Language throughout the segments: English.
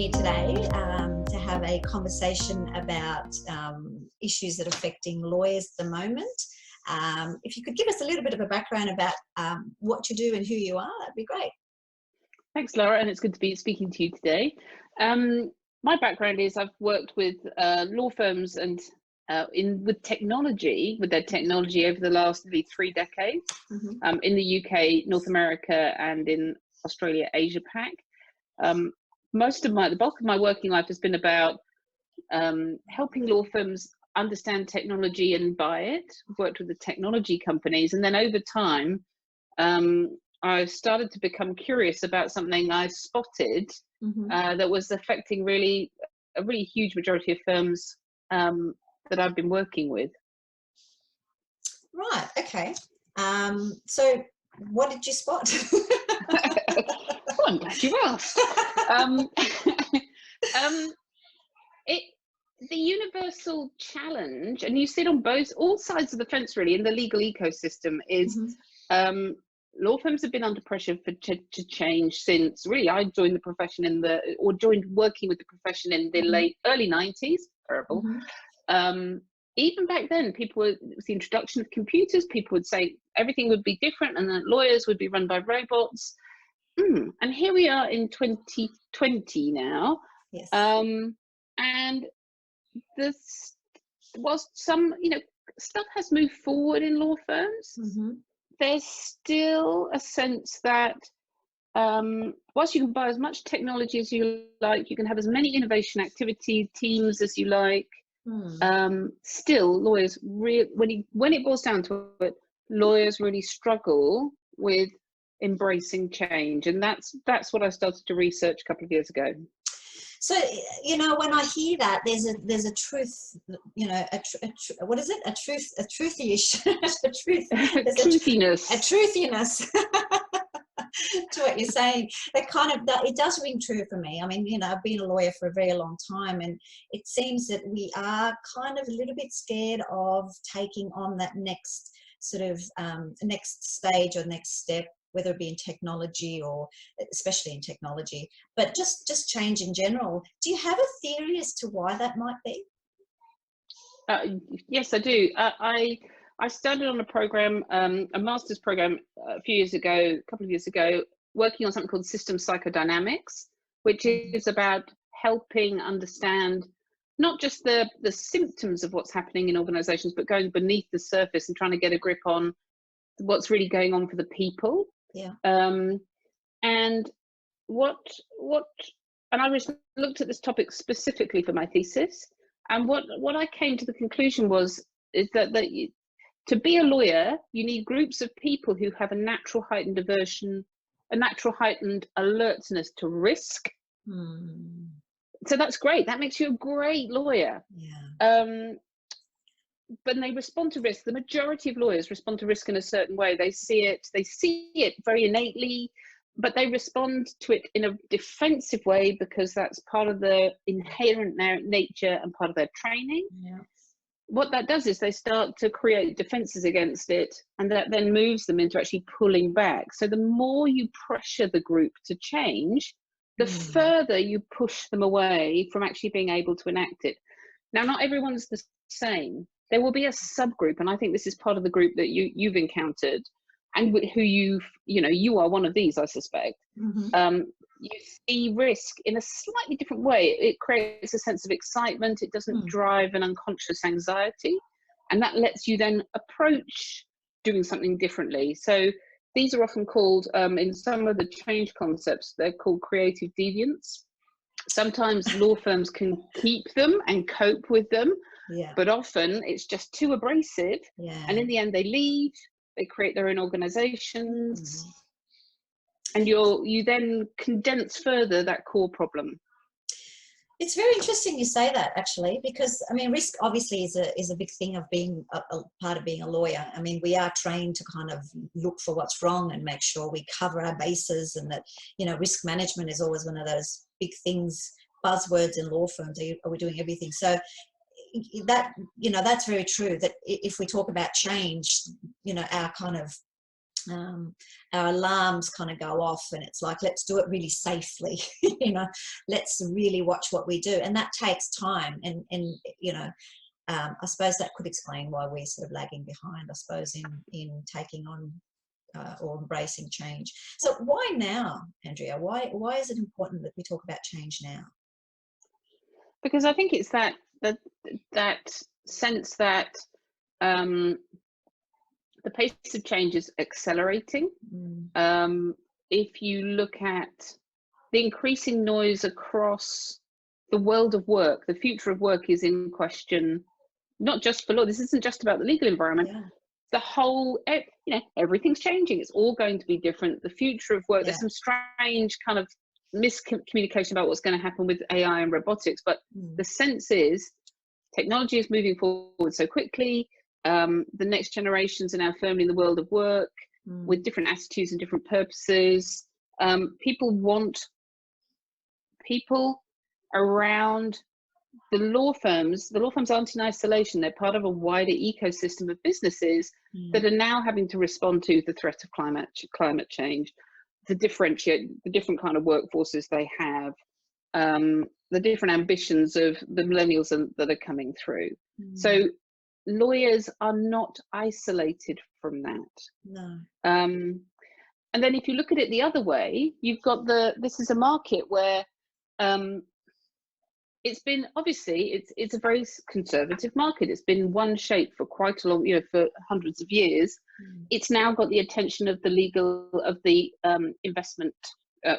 here today to have a conversation about issues that are affecting lawyers at the moment. If you could give us a little bit of a background about what you do and who you are, that'd be great. Thanks, Laura, and it's good to be speaking to you today. My background is I've worked with law firms and with their technology over the last 3 decades, in the UK, North America, and in Australia, Asia Pac. The bulk of my working life has been about helping law firms understand technology and buy it. I've worked with the technology companies, and then over time, I started to become curious about something I spotted that was affecting a really huge majority of firms that I've been working with. Right. Okay. So, what did you spot? Well, I'm glad you asked. The universal challenge, and you see it on all sides of the fence really in the legal ecosystem, is law firms have been under pressure to change since really I joined the profession joined working with the profession in the early 90s. Terrible. Even back then, it was the introduction of computers. People would say everything would be different and that lawyers would be run by robots. And here we are in 2020 now. Yes. And this was stuff has moved forward in law firms. There's still a sense that whilst you can buy as much technology as you like, you can have as many innovation activity teams as you like, still lawyers when it boils down to it, lawyers really struggle with embracing change, and that's what I started to research a couple of years ago. So, when I hear that, there's a truth, what is it? A truthiness to what you're saying. That it does ring true for me. I mean, I've been a lawyer for a very long time, and it seems that we are kind of a little bit scared of taking on that next sort of next stage or next step, whether it be in technology or especially in technology, but just change in general. Do you have a theory as to why that might be? Yes, I do. I started on a program, a master's program a couple of years ago, working on something called system psychodynamics, which is about helping understand not just the symptoms of what's happening in organizations, but going beneath the surface and trying to get a grip on what's really going on for the people. Yeah. And I looked at this topic specifically for my thesis, and what I came to the conclusion is that to be a lawyer, you need groups of people who have a natural heightened aversion, a natural heightened alertness to risk. So that's great. That makes you a great lawyer. Yeah. But they respond to risk. The majority of lawyers respond to risk in a certain way. They see it very innately, but they respond to it in a defensive way because that's part of their inherent nature and part of their training. Yeah. What that does is they start to create defenses against it, and that then moves them into actually pulling back. So the more you pressure the group to change, the further you push them away from actually being able to enact it. Now, not everyone's the same. There will be a subgroup, and I think this is part of the group that you've encountered, and who you are one of these, I suspect. You see risk in a slightly different way. It creates a sense of excitement. It doesn't drive an unconscious anxiety, and that lets you then approach doing something differently. So these are often called, in some of the change concepts, they're called creative deviants. Sometimes law firms can keep them and cope with them, but often it's just too abrasive. And in the end, they leave, they create their own organizations, and you then condense further that core problem. It's very interesting you say that, actually, because I mean, risk obviously is a big thing of being a part of being a lawyer. I mean, we are trained to kind of look for what's wrong and make sure we cover our bases, and that risk management is always one of those big things, buzzwords in law firms. Are we doing everything? So that's very true. That if we talk about change, our kind of our alarms kind of go off, and it's like, let's do it really safely. Let's really watch what we do, and that takes time. And I suppose that could explain why we're sort of lagging behind, I suppose, in taking on or embracing change. So why now, Andrea? Why is it important that we talk about change now? Because I think it's that sense that the pace of change is accelerating. If you look at the increasing noise across the world of work, the future of work is in question, not just for law. This isn't just about the legal environment. Yeah. The whole, everything's changing. It's all going to be different. The future of work, there's some strange kind of miscommunication about what's going to happen with AI and robotics, but the sense is technology is moving forward so quickly. The next generations are now firmly in the world of work with different attitudes and different purposes. People want people around the law firms. The law firms aren't in isolation. They're part of a wider ecosystem of businesses that are now having to respond to the threat of climate change, to differentiate the different kind of workforces they have, the different ambitions of the millennials that are coming through. So lawyers are not isolated from that. No. And then if you look at it the other way, you've got this is a market where it's been, obviously, it's a very conservative market. It's been one shape for quite a long, for hundreds of years. It's now got the attention of the investment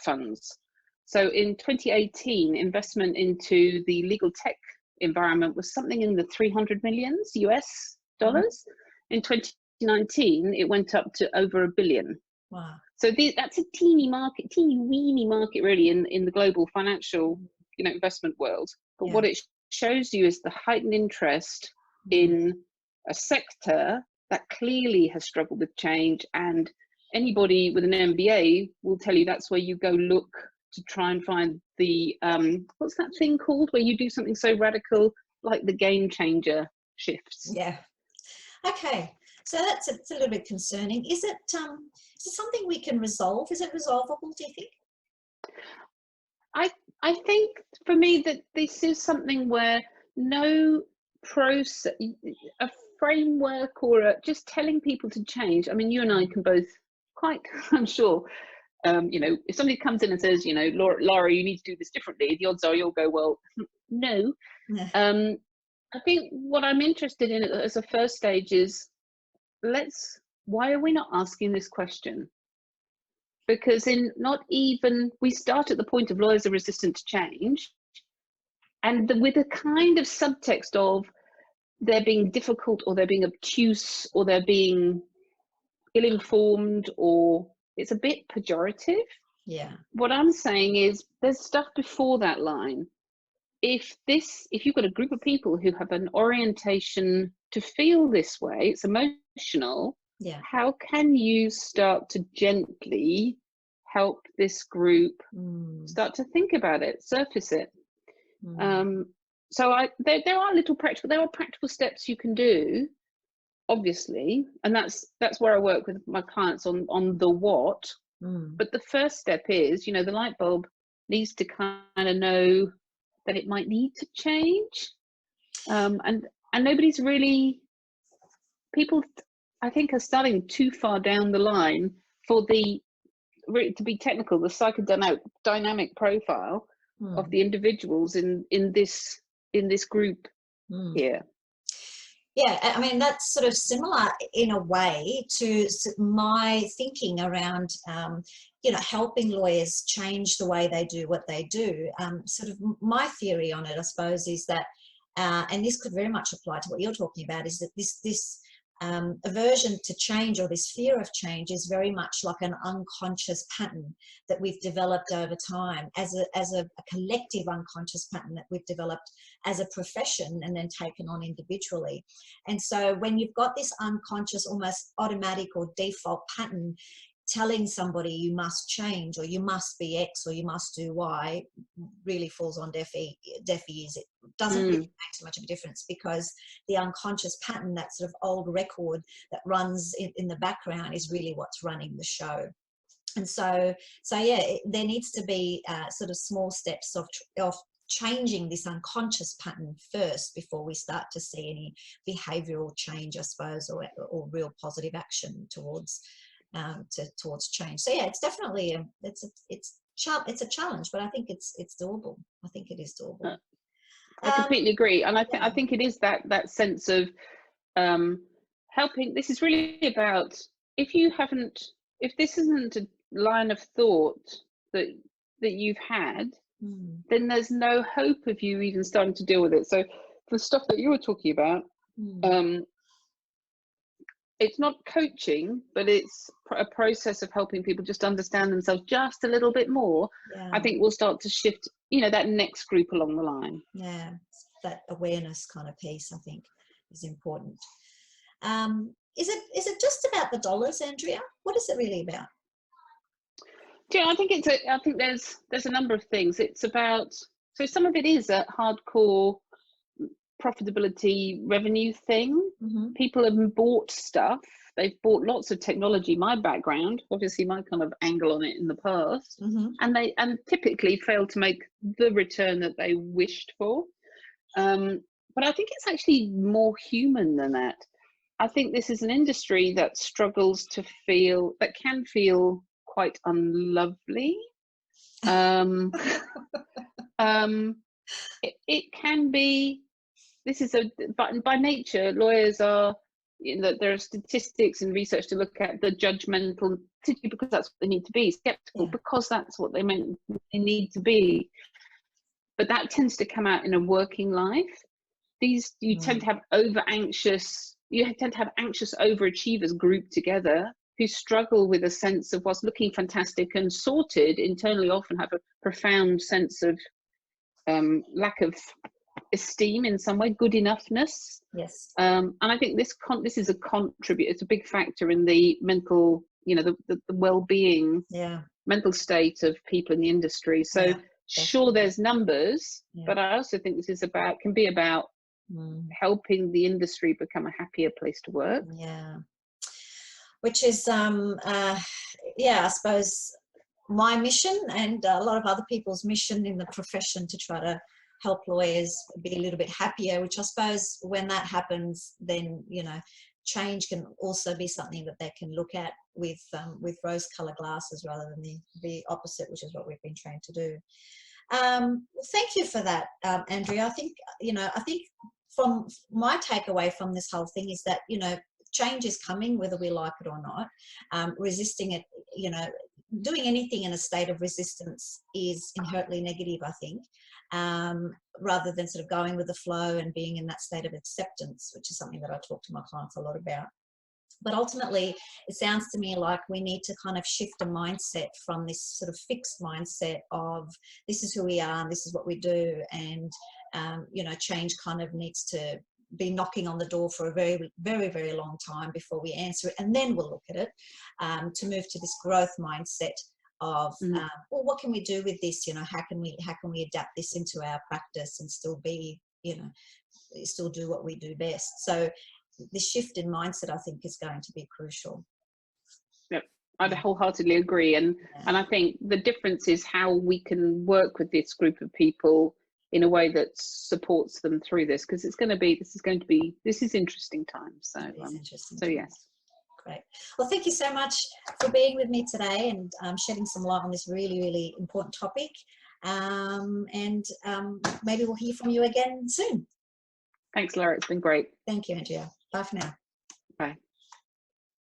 funds. So in 2018, investment into the legal tech environment was something in the 300 million US dollars. In 2019, it went up to over $1 billion. Wow. So that's a teeny weeny market really in the global financial investment world. But what it shows you is the heightened interest in a sector that clearly has struggled with change, and anybody with an MBA will tell you that's where you go look to try and find the what's that thing called where you do something so radical like the game changer shifts. Yeah. Okay. So it's a little bit concerning. Is it something we can resolve? Is it resolvable, do you think? I think for me that this is something where no process, a framework or just telling people to change. I mean, you and I can both quite, I'm sure, if somebody comes in and says, Laura, you need to do this differently, the odds are you'll go, well, no. Yeah. I think what I'm interested in as a first stage is, why are we not asking this question? Because we start at the point of lawyers are resistant to change, and with a kind of subtext of they're being difficult, or they're being obtuse, or they're being ill-informed, or it's a bit pejorative. Yeah. What I'm saying is there's stuff before that line. If you've got a group of people who have an orientation to feel this way, it's emotional. Yeah. How can you start to gently help this group start to think about it, surface it? So there are practical steps you can do, obviously, and that's where I work with my clients on the what. But the first step is, the light bulb needs to kind of know that it might need to change, and nobody's really, people I think are starting too far down the line for to be technical, the psychodynamic profile of the individuals in this group here. Yeah, I mean, that's sort of similar in a way to my thinking around, helping lawyers change the way they do what they do. Sort of my theory on it, I suppose, is that, and this could very much apply to what you're talking about, is that this aversion to change, or this fear of change, is very much like an unconscious pattern that we've developed over time as a collective unconscious pattern that we've developed as a profession and then taken on individually. And so when you've got this unconscious, almost automatic or default pattern, telling somebody you must change or you must be X or you must do Y really falls on deaf ears. It doesn't really make so much of a difference, because the unconscious pattern, that sort of old record that runs in the background, is really what's running the show. And so yeah, there needs to be sort of small steps of changing this unconscious pattern first before we start to see any behavioural change, I suppose, or real positive action towards change. So yeah, it's definitely it's a challenge, but I think it's doable. I think it is doable. I completely agree, and I think it is that sense of helping. This is really about, if this isn't a line of thought that you've had, then there's no hope of you even starting to deal with it. So the stuff that you were talking about, it's not coaching, but it's a process of helping people just understand themselves just a little bit more. I think we'll start to shift, that next group along the line. Yeah, that awareness kind of piece, I think, is important. Is it just about the dollars, Andrea? What is it really about? Yeah, I think there's a number of things. It's about, so some of it is a hardcore profitability revenue thing. People have bought stuff. They've bought lots of technology. My background, obviously my kind of angle on it in the past, and typically failed to make the return that they wished for. But I think it's actually more human than that. I think this is an industry that struggles to feel, that can feel quite unlovely. It can be. But by nature, lawyers are, there are statistics and research to look at the judgmental, because that's what they need to be, skeptical, because that's what they need to be. But that tends to come out in a working life. You tend to have anxious overachievers grouped together who struggle with a sense of what's looking fantastic and sorted internally, often have a profound sense of lack of esteem in some way, good enoughness. Yes. And I think this is it's a big factor in the mental, the well-being, mental state of people in the industry. So sure, there's numbers, but I also think this is can be about helping the industry become a happier place to work. Yeah. Which is, I suppose my mission and a lot of other people's mission in the profession, to try to help lawyers be a little bit happier, which I suppose when that happens, then, change can also be something that they can look at with rose-colored glasses rather than the opposite, which is what we've been trained to do. Thank you for that, Andrea. I think from my takeaway from this whole thing is that, change is coming, whether we like it or not. Resisting it, doing anything in a state of resistance is inherently negative, I think, rather than sort of going with the flow and being in that state of acceptance, which is something that I talk to my clients a lot about. But ultimately, it sounds to me like we need to kind of shift a mindset from this sort of fixed mindset of this is who we are and this is what we do, and change kind of needs to be knocking on the door for a very, very, very long time before we answer it, and then we'll look at it, to move to this growth mindset of well, what can we do with this? How can we adapt this into our practice and still be, still do what we do best? So the shift in mindset, I think, is going to be crucial. Yep, I'd wholeheartedly agree, and I think the difference is how we can work with this group of people in a way that supports them through this, because this is interesting times. So so yes. Great. Well, thank you so much for being with me today and shedding some light on this really, really important topic. Maybe we'll hear from you again soon. Thanks, Laura. It's been great. Thank you, Andrea. Bye for now.